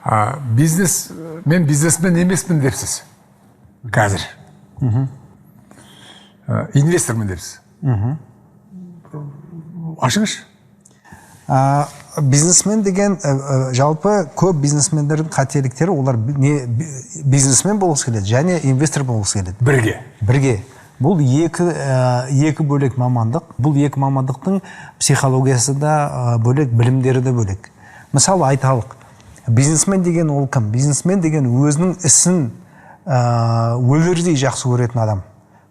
Мен бизнесмен емеспін депсіз қазір. Инвестормын депсіз. Ашыңызшы. Бизнесмен деген жалпы көп бизнесмендердің қателіктері, олар бизнесмен болғысы келеді және инвестор болғысы келеді. Бірге. Бұл екі бөлек мамандық. Бұл екі мамандықтың психологиясы да бөлек, білімдері де бөлек. Мысалы айталық, бизнесмен деген ол кім? Бизнесмен деген өзінің ісін өлердей жақсы көретін адам.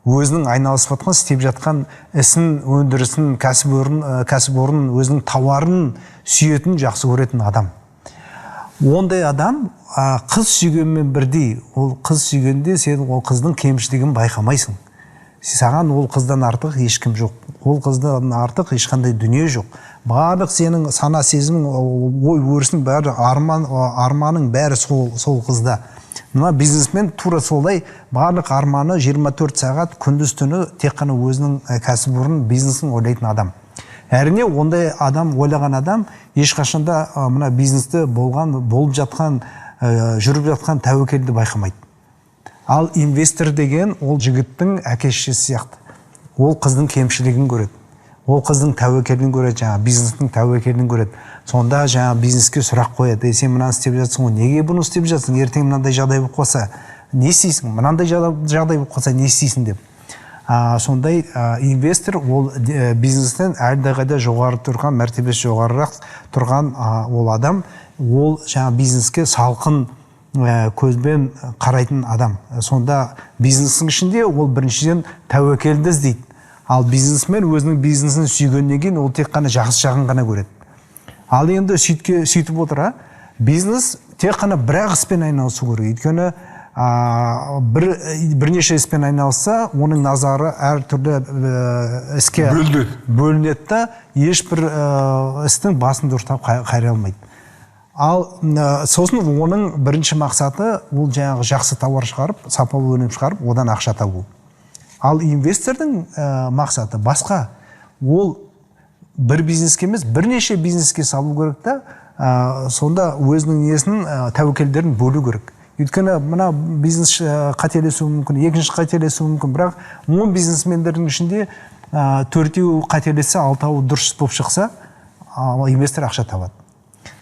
Өзінің айналысып жатқан, істеп жатқан ісін, өндірісін, кәсіпорын, өзінің тауарын сүйетін, жақсы көретін адам. Ондай адам қыз сүйгенмен бірдей, ол қыз сүйгенде сен ол қыздың кемшілігін байқамайсың. Саған ол қыздан артық ешкім жоқ. Ол қыздан артық ешқандай дүние жоқ. Барлық сенің сана сезімің, ой өрісің бәрі, арманың бәрі сол қызда. Мына бизнесмен тура солай, барлық арманы 24 сағат күндіз түні тек қана өзінің кәсіпорын, бизнесін ойлайтын адам. Әрине, ондай адам, ойлаған адам ешқашанда мына бизнесте болып жатқан, жүріп жатқан тәуекелді байқамайды. Ал инвестор деген ол жігіттің әке-шешесі сияқты. Ол қыздың кемшілігін көреді. Ол қыздың тәуекелін көреді, жаңа бизнестің тәуекелін көреді. Сонда жаңа бизнеске сұрақ қояды. Сен мынаны істеп жатсың ғой, неге бұны істеп жатсың? Ертең мынандай жағдай болып қалса, не істейсің? Мынандай жағдай болып қалса, не істейсің деп. Сондай инвестор ол бизнестен әлдеқайда жоғары тұрған, мәртебесі жоғарырақ тұрған ол адам, ол жаңа бизнеске салқын көзбен қарайтын адам. Сонда бизнестің ішінде ол біріншіден тәуекелді іздейді. Ал бизнесмен өзінің бизнесін сүйгеннен кейін ол тек қана жақсы жағын ғана көреді. Ал енді сөйтіп отыр, бизнес тек қана бір іспен айналысу керек. Өйткені бірнеше іспен айналысса, оның назары әртүрлі іске бөлінеді да, ешбір істің басын дұрыстап қайрай алмайды. Ал сосын оның бірінші мақсаты ол жаңағы жақсы тауар шығарып, сапалы өнім шығарып, одан ақша табу. Ал инвестордың мақсаты басқа. Ол бір бизнеске емес, бірнеше бизнеске салу керек та, сонда өзінің несін, тәуекелдерін бөлу керек. Өйткені мына бизнес қателесуі мүмкін, екінші қателесуі мүмкін, бірақ 10 бизнесмендердің ішінде 4-еу қателессе, 6-ау дұрыс болып шықса, инвестор ақша табады.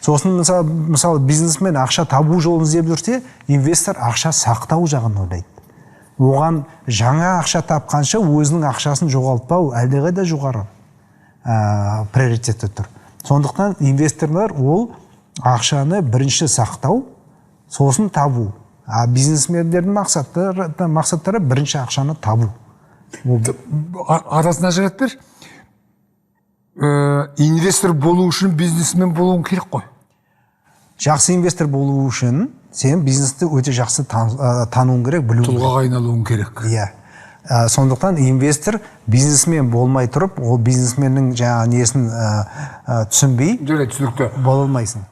Сосын мысалы бизнесмен ақша табу жолын іздеп жүрсе, инвестор ақша сақтау жағын ойлайды. Оған жаңа ақша тапқанша өзінің ақшасын жоғалтпау әлдеқайда жоғары приоритетте тұр. Сондықтан инвесторлар ол ақшаны бірінші сақтау, сосын табу. Бизнесмендердің мақсаттары бірінші ақшаны табу. Арасына жігіттер, инвестор болу үшін бизнесмен болуың керек қой. Жақсы инвестор болу үшін сен бизнесті өте жақсы тануың керек, білуің керек. Тұлғаға айналуың керек. Иә. Сондықтан инвестор бизнесмен болмай тұрып, ол бизнесменнің жаңа несін түсінбей түсінікті бола алмайсың.